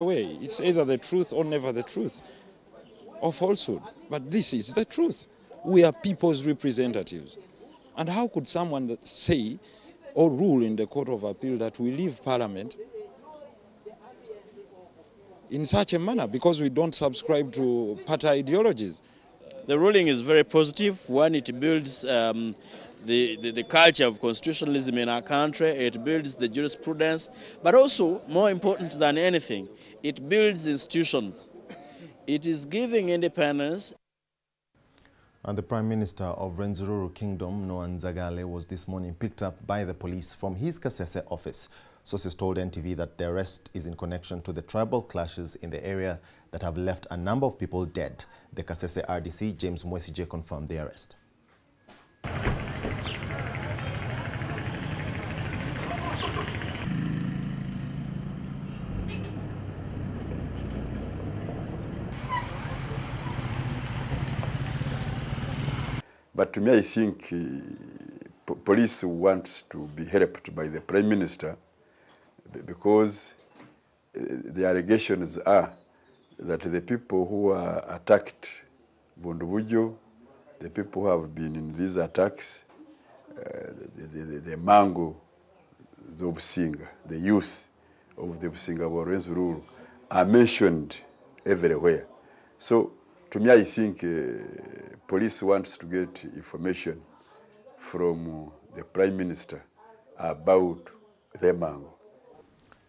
way. It's either the truth or never the truth, or falsehood. But this is the truth. We are people's representatives. And how could someone say or rule in the Court of Appeal that we leave Parliament in such a manner because we don't subscribe to party ideologies? The ruling is very positive. One, it builds the culture of constitutionalism in our country. It builds the jurisprudence. But also, more important than anything, it builds institutions. It is giving independence. And the Prime Minister of Rwenzururu Kingdom, Rwenzururu, was this morning picked up by the police from his Kasese office. Sources told NTV that the arrest is in connection to the tribal clashes in the area that have left a number of people dead. The Kasese RDC, James Mwesije, confirmed the arrest. But to me, I think police want to be helped by the Prime Minister because the allegations are that the people who are attacked, Bundubujo, the people who have been in these attacks, the Mango, the Businga, the youth of the Businga Rwenzururu are mentioned everywhere. So, to me, I think police wants to get information from the Prime Minister about the Mango.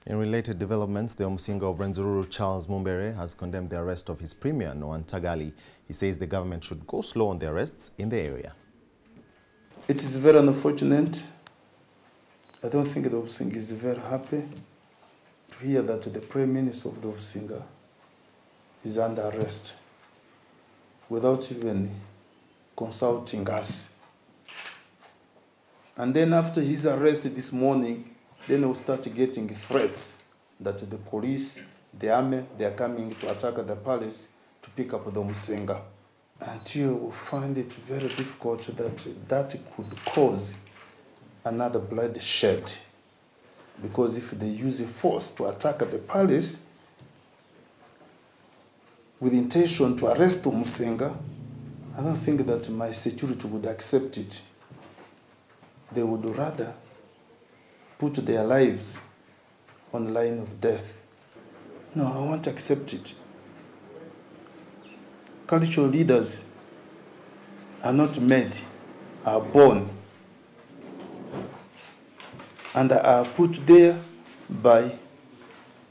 In related developments, the Omusinga of Rwenzururu, Charles Mumbere, has condemned the arrest of his premier, Noah Ntagali. He says the government should go slow on the arrests in the area. It is very unfortunate. I don't think the Omusinga is very happy to hear that the Prime Minister of the Omusinga is under arrest without even consulting us. And then after his arrest this morning, then we'll start getting threats that the police, the army, they are coming to attack the palace to pick up the Musinga. Until we find it very difficult that could cause another bloodshed. Because if they use force to attack the palace with intention to arrest the Musinga, I don't think that my security would accept it. They would rather put their lives on the line of death. No, I won't accept it. Cultural leaders are not made, are born, and are put there by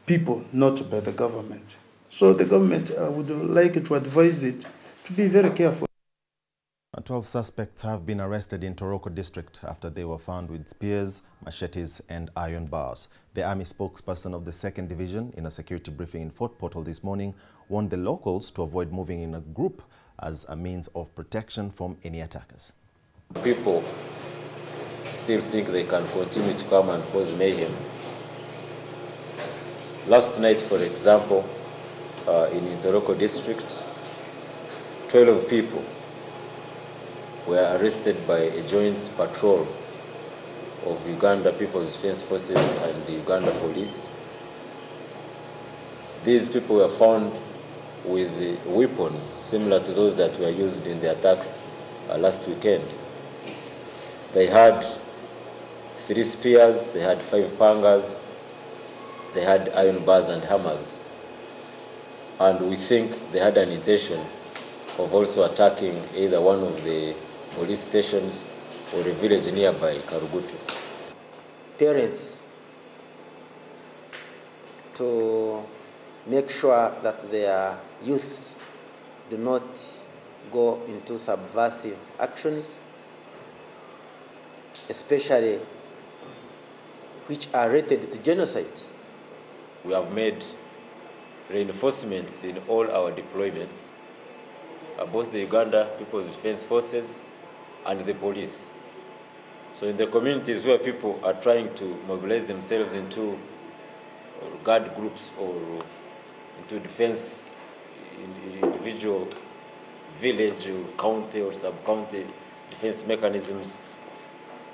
people, not by the government. So the government, I would like to advise it to be very careful. 12 suspects have been arrested in Toroko district after they were found with spears, machetes and iron bars. The army spokesperson of the 2nd Division, in a security briefing in Fort Portal this morning, warned the locals to avoid moving in a group as a means of protection from any attackers. People still think they can continue to come and cause mayhem. Last night, for example, in Toroko district, 12 people were arrested by a joint patrol of Uganda People's Defense Forces and the Uganda Police. These people were found with weapons similar to those that were used in the attacks last weekend. They had 3 spears, they had 5 pangas, they had iron bars and hammers. And we think they had an intention of also attacking either one of the police stations or a village nearby, Karugutu. Parents to make sure that their youths do not go into subversive actions, especially which are related to genocide. We have made reinforcements in all our deployments, both the Uganda People's Defense Forces and the police. So in the communities where people are trying to mobilize themselves into guard groups or into defense individual village or county or sub-county defense mechanisms,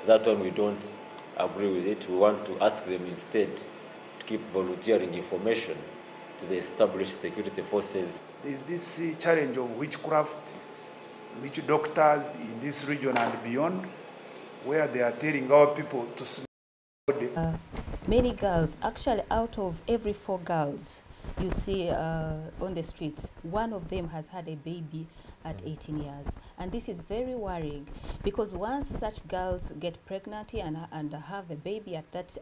that one we don't agree with it. We want to ask them instead to keep volunteering information to the established security forces. There's this challenge of witchcraft, witch doctors in this region and beyond, where they are telling our people to smell. Many girls, actually out of every 4 girls you see on the streets, one of them has had a baby at 18 years. And this is very worrying, because once such girls get pregnant and have a baby at that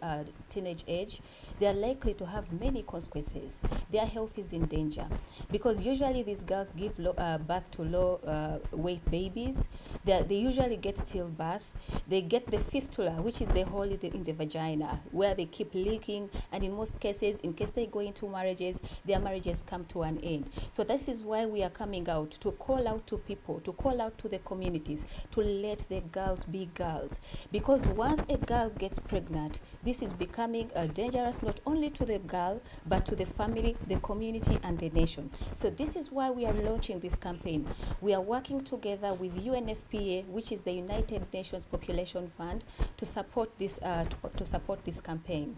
teenage age, they are likely to have many consequences. Their health is in danger, because usually these girls give birth to low weight babies. They usually get stillbirth. They get the fistula, which is the hole in the vagina, where they keep leaking, and in most cases, in case they go into marriages, their marriages come to an end. So this is why we are coming out to call out to people, to call out to the communities, to let the girls be girls. Because once a girl gets pregnant, this is becoming dangerous not only to the girl, but to the family, the community, and the nation. So this is why we are launching this campaign. We are working together with UNFPA, which is the United Nations Population Fund, to support this campaign.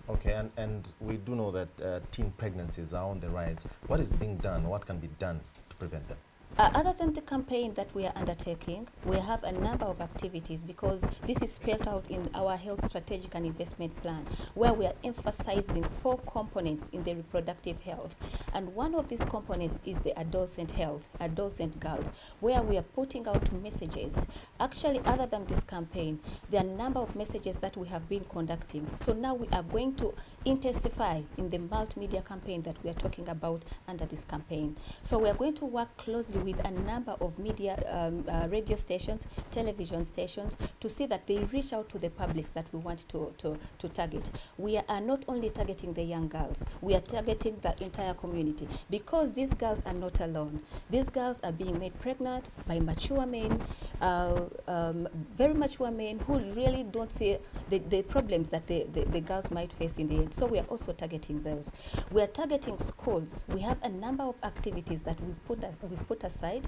Okay, and we do know that teen pregnancies are on the rise. What is being done? What can be done to prevent them? Other than the campaign that we are undertaking, we have a number of activities, because this is spelled out in our health strategic and investment plan, where we are emphasizing 4 components in the reproductive health. And one of these components is the adolescent health, adolescent girls, where we are putting out messages. Actually, other than this campaign, there are a number of messages that we have been conducting. So now we are going to intensify in the multimedia campaign that we are talking about under this campaign. So we are going to work closely with a number of media, radio stations, television stations, to see that they reach out to the publics that we want to target. We are not only targeting the young girls, we are targeting the entire community, because these girls are not alone. These girls are being made pregnant by mature men, very mature men who really don't see the problems that the girls might face in the end. So we are also targeting those. We are targeting schools. We have a number of activities that we've put aside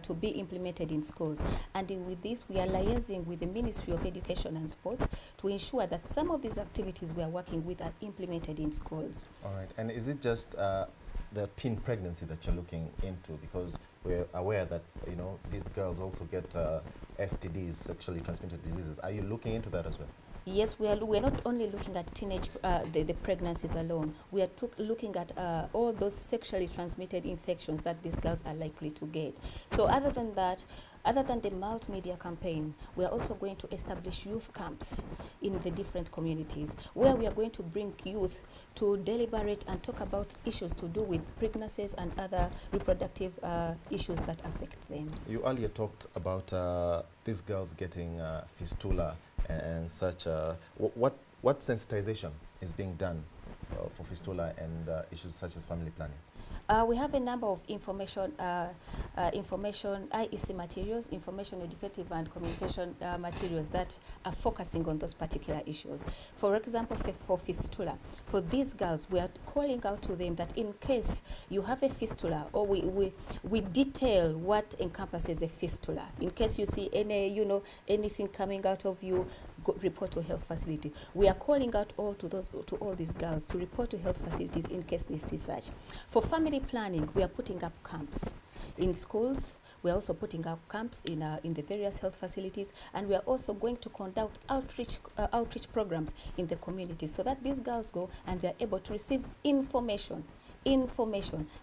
to be implemented in schools. And with this, we are liaising with the Ministry of Education and Sports to ensure that some of these activities we are working with are implemented in schools. All right. And is it just the teen pregnancy that you're looking into? Because we're aware that, you know, these girls also get STDs, sexually transmitted diseases. Are you looking into that as well? Yes, we're not only looking at teenage, the pregnancies alone. We are looking at all those sexually transmitted infections that these girls are likely to get. So other than that, other than the multimedia campaign, we are also going to establish youth camps in the different communities, where we are going to bring youth to deliberate and talk about issues to do with pregnancies and other reproductive issues that affect them. You earlier talked about these girls getting fistula and such. What sensitization is being done for fistula and issues such as family planning? We have a number of information IEC materials, information educative and communication materials that are focusing on those particular issues. For example, for fistula, for these girls, we are calling out to them that in case you have a fistula, or we detail what encompasses a fistula. In case you see anything coming out of you, report to health facility. We are calling out to all these girls to report to health facilities in case they see such. For family planning, we are putting up camps in schools. We are also putting up camps in the various health facilities, and we are also going to conduct outreach programs in the community, so that these girls go and they are able to receive information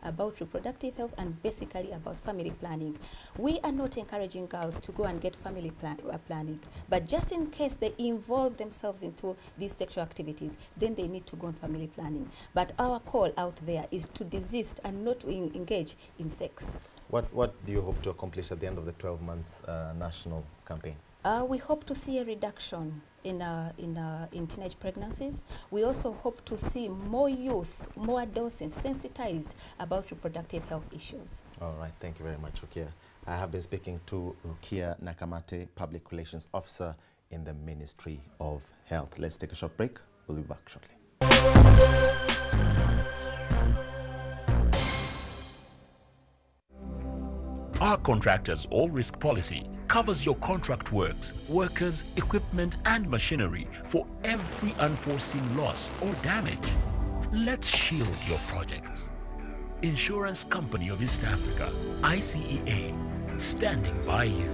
about reproductive health and basically about family planning. We are not encouraging girls to go and get family planning, but just in case they involve themselves into these sexual activities, then they need to go on family planning. But our call out there is to desist and not to engage in sex. What do you hope to accomplish at the end of the 12-month national campaign? We hope to see a reduction in teenage pregnancies. We also hope to see more youth, more adolescents sensitized about reproductive health issues. All right, thank you very much, Rukia. I have been speaking to Rukia Nakamate, Public Relations Officer in the Ministry of Health. Let's take a short break. We'll be back shortly. Our contractors' all-risk policy covers your contract works, workers, equipment and machinery for every unforeseen loss or damage. Let's shield your projects. Insurance Company of East Africa, ICEA, standing by you.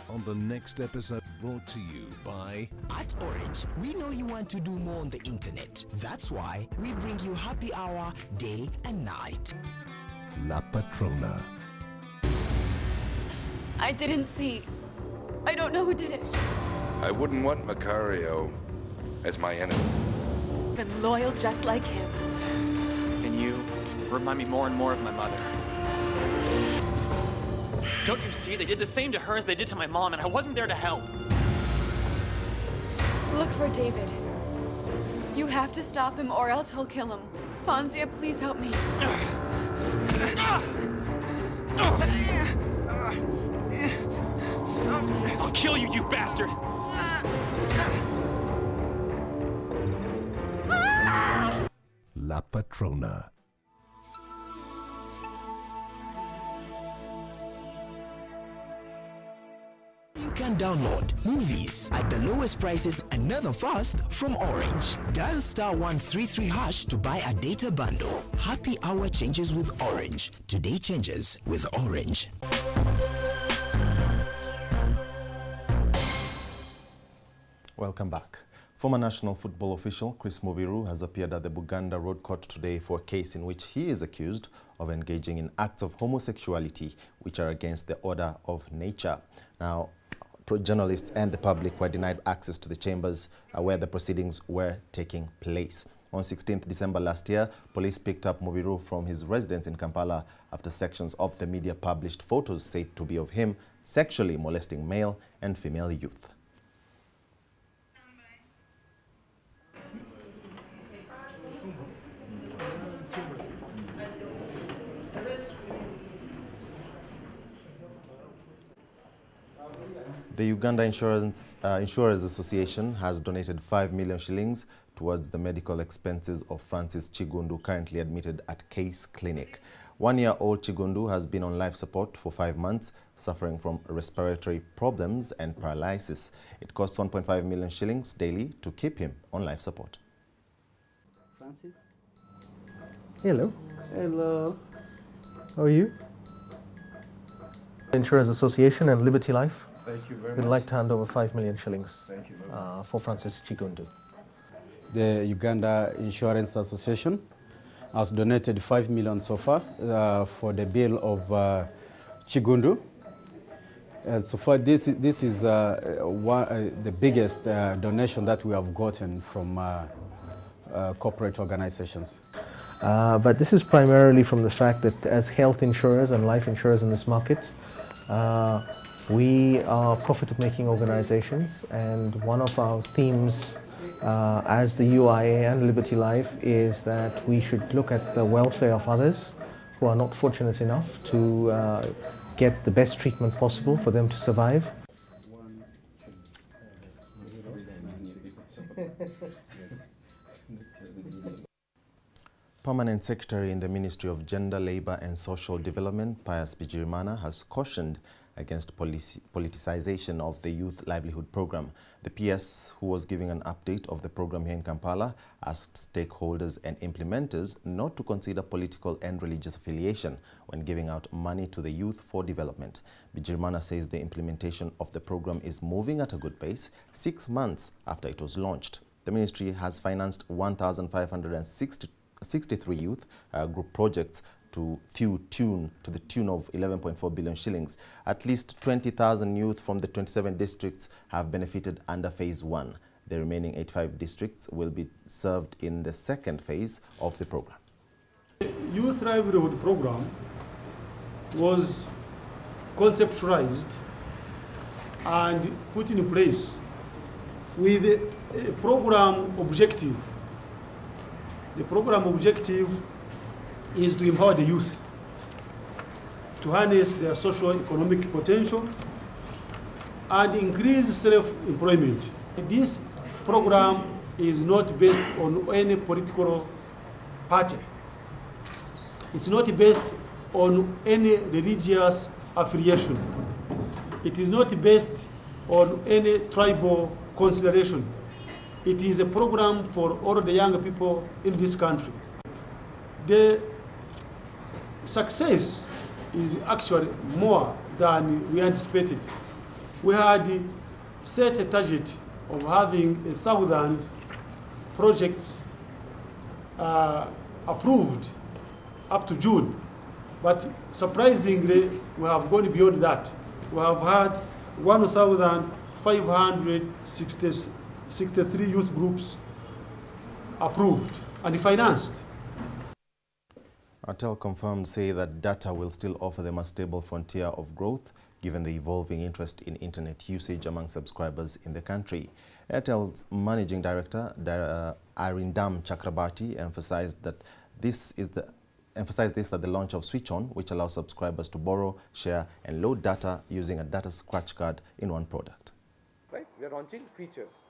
On the next episode, brought to you by... At Orange, we know you want to do more on the internet. That's why we bring you happy hour day and night. La Patrona. I didn't see. I don't know who did it. I wouldn't want Macario as my enemy. Been loyal just like him. And you remind me more and more of my mother. Don't you see? They did the same to her as they did to my mom, and I wasn't there to help. Look for David. You have to stop him or else he'll kill him. Ponzia, please help me. I'll kill you, you bastard! La Patrona. You can download movies at the lowest prices and never fast from Orange. Dial *133# to buy a data bundle. Happy hour changes with Orange. Today changes with Orange. Welcome back. Former national football official Chris Mubiru has appeared at the Buganda Road Court today for a case in which he is accused of engaging in acts of homosexuality which are against the order of nature. Now, journalists and the public were denied access to the chambers where the proceedings were taking place. On 16th December last year, police picked up Mubiru from his residence in Kampala after sections of the media published photos said to be of him sexually molesting male and female youth. The Uganda Insurers Association has donated 5 million shillings towards the medical expenses of Francis Chigundu, currently admitted at Case Clinic. 1-year-old Chigundu has been on life support for 5 months, suffering from respiratory problems and paralysis. It costs 1.5 million shillings daily to keep him on life support. Francis? Hello. Hello. How are you? Insurers Association and Liberty Life. Thank you very We'd much. like to hand over 5 million shillings Thank you very much. for Francis Chigundu. The Uganda Insurance Association has donated 5 million so far for the bill of Chigundu. And so far, this is the biggest donation that we have gotten from corporate organizations. But this is primarily from the fact that as health insurers and life insurers in this market, we are profit-making organizations, and one of our themes as the UIA and Liberty Life is that we should look at the welfare of others who are not fortunate enough to get the best treatment possible for them to survive. Permanent Secretary in the Ministry of Gender, Labour and Social Development, Pius Bigirimana, has cautioned against politicization of the Youth Livelihood Program. The PS, who was giving an update of the program here in Kampala, asked stakeholders and implementers not to consider political and religious affiliation when giving out money to the youth for development. Bigirimana says the implementation of the program is moving at a good pace 6 months after it was launched. The ministry has financed 1,563 youth group projects to the tune of 11.4 billion shillings. At least 20,000 youth from the 27 districts have benefited under Phase 1. The remaining 85 districts will be served in the second phase of the program. The Youth Livelihood Program was conceptualized and put in place with a program objective. The program objective is to empower the youth, to harness their socio-economic potential and increase self-employment. This program is not based on any political party. It's not based on any religious affiliation. It is not based on any tribal consideration. it is a program for all the young people in this country. The success is actually more than we anticipated. We had set a target of having 1,000 projects approved up to June. But surprisingly, we have gone beyond that. We have had 1,563 youth groups approved and financed. Telecom firms say that data will still offer them a stable frontier of growth given the evolving interest in internet usage among subscribers in the country. Airtel's Managing Director, Arindam Chakrabarti, emphasized this at the launch of Switch On, which allows subscribers to borrow, share and load data using a data scratch card in one product. Right? We are launching features.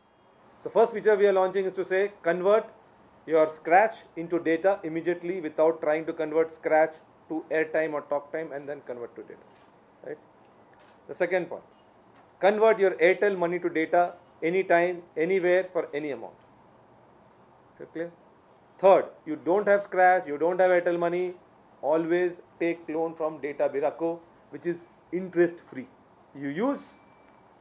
So first feature we are launching is to say convert your scratch into data immediately without trying to convert scratch to airtime or talk time and then convert to data. Right? The second point, convert your Airtel money to data anytime, anywhere for any amount. Okay, clear? Third, you don't have scratch, you don't have Airtel money, always take loan from Data Biraco, which is interest free. You use,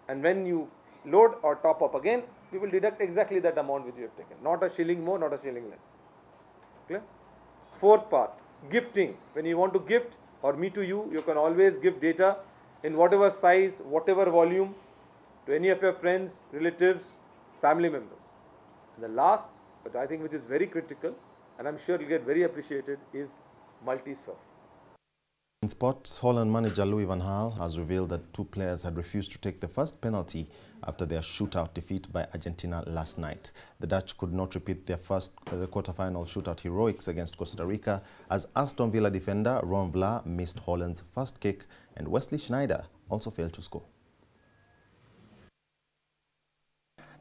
and when you load or top up again, we will deduct exactly that amount which you have taken. Not a shilling more, not a shilling less. Clear? Fourth part, gifting. When you want to gift or me to you, you can always give data in whatever size, whatever volume to any of your friends, relatives, family members. And the last, but I think which is very critical, and I'm sure it will get very appreciated, is multi-surf. In sports, Holland manager Louis van Gaal has revealed that two players had refused to take the first penalty after their shootout defeat by Argentina last night. The Dutch could not repeat their the quarter-final shootout heroics against Costa Rica as Aston Villa defender Ron Vlaar missed Holland's first kick and Wesley Sneijder also failed to score.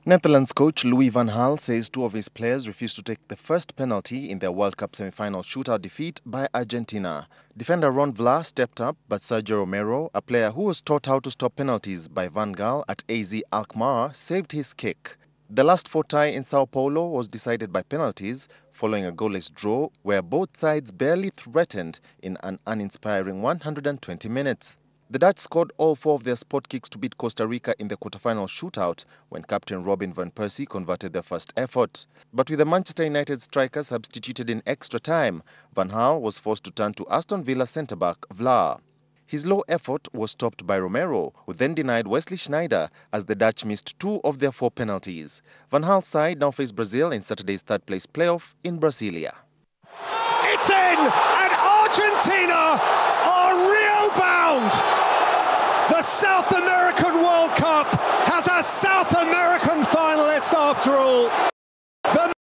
Netherlands coach Louis van Gaal says two of his players refused to take the first penalty in their World Cup semi-final shootout defeat by Argentina. Defender Ron Vlaar stepped up, but Sergio Romero, a player who was taught how to stop penalties by Van Gaal at AZ Alkmaar, saved his kick. The last fought tie in Sao Paulo was decided by penalties following a goalless draw where both sides barely threatened in an uninspiring 120 minutes. The Dutch scored all four of their spot kicks to beat Costa Rica in the quarterfinal shootout when captain Robin van Persie converted their first effort. But with the Manchester United striker substituted in extra time, Van Gaal was forced to turn to Aston Villa centre-back Vlaar. His low effort was stopped by Romero, who then denied Wesley Sneijder as the Dutch missed two of their four penalties. Van Gaal's side now face Brazil in Saturday's third-place playoff in Brasilia. It's in, and Argentina are real-bound. The South American World Cup has a South American finalist after all.